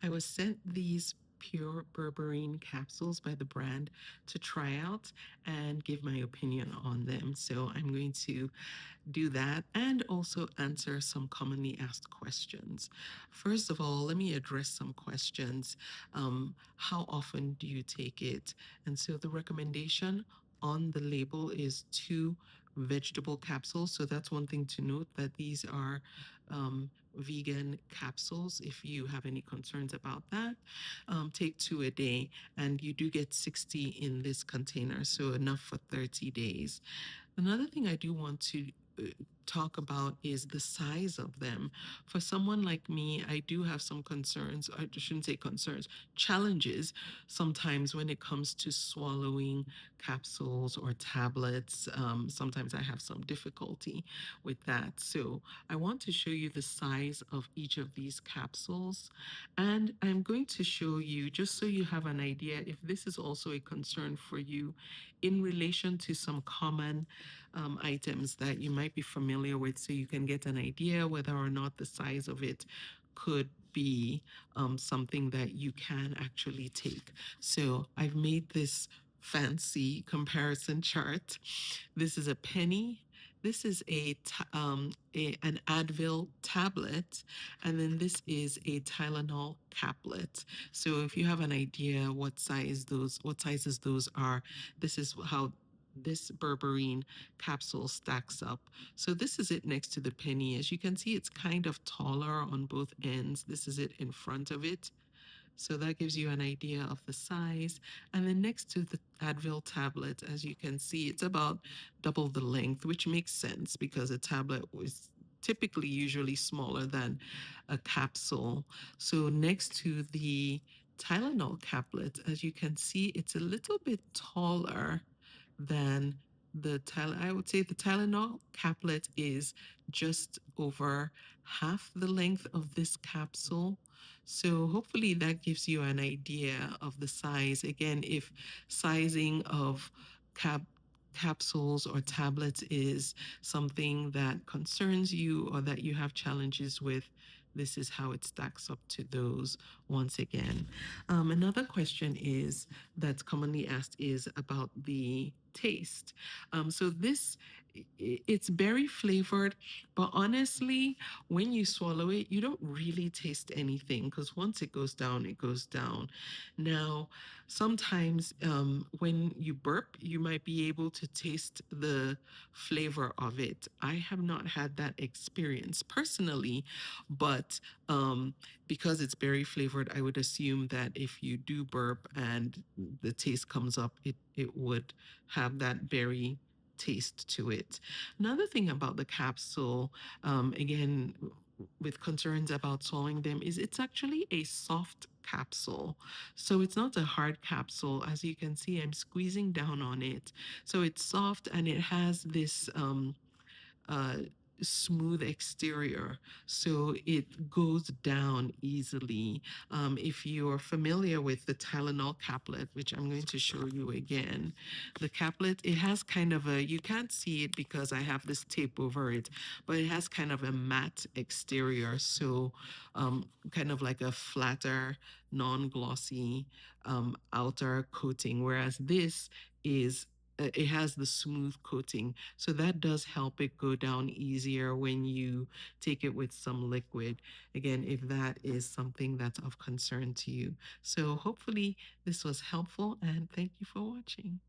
I was sent these pure berberine capsules by the brand to try out and give my opinion on them. So I'm going to do that and also answer some commonly asked questions. First of all, let me address some questions. How often do you take it? And so the recommendation on the label is two vegetable capsules. So that's one thing to note, that these are vegan capsules. If you have any concerns about that, take two a day, and you do get 60 in this container, so enough for 30 days. Another thing I do want to talk about is the size of them. For someone like me, I do have some concerns. I shouldn't say concerns, challenges sometimes when it comes to swallowing capsules or tablets. Sometimes I have some difficulty with that. So I want to show you the size of each of these capsules. And I'm going to show you, just so you have an idea, if this is also a concern for you in relation to some common items that you might be familiar with, so you can get an idea whether or not the size of it could be something that you can actually take. So I've made this fancy comparison chart. This is a penny. This is an Advil tablet, and then this is a Tylenol caplet. So if you have an idea what sizes those are, this is how this berberine capsule stacks up. So this is it next to the penny. As you can see, it's kind of taller on both ends. This is it in front of it. So that gives you an idea of the size. And then next to the Advil tablet, as you can see, it's about double the length, which makes sense because a tablet was typically usually smaller than a capsule. So next to the Tylenol caplet, as you can see, it's a little bit taller than I would say the Tylenol caplet is just over half the length of this capsule. So hopefully that gives you an idea of the size. Again, if sizing of cap capsules or tablets is something that concerns you or that you have challenges with, this is how it stacks up to those once again. Another question is that's commonly asked is about the taste. So this it's berry flavored, but honestly, when you swallow it, you don't really taste anything because once it goes down, it goes down. Now, sometimes when you burp, you might be able to taste the flavor of it. I have not had that experience personally, but because it's berry flavored, I would assume that if you do burp and the taste comes up, it would have that berry taste to it. Another thing about the capsule, again, with concerns about swallowing them, is it's actually a soft capsule. So it's not a hard capsule. As you can see, I'm squeezing down on it. So it's soft and it has this uh, smooth exterior, so it goes down easily. If you're familiar with the Tylenol caplet, which I'm going to show you again, the caplet, it has kind of you can't see it because I have this tape over it, but it has kind of a matte exterior, so kind of like a flatter, non-glossy outer coating, whereas this is it has the smooth coating. So that does help it go down easier when you take it with some liquid. Again, if that is something that's of concern to you. So hopefully this was helpful and thank you for watching.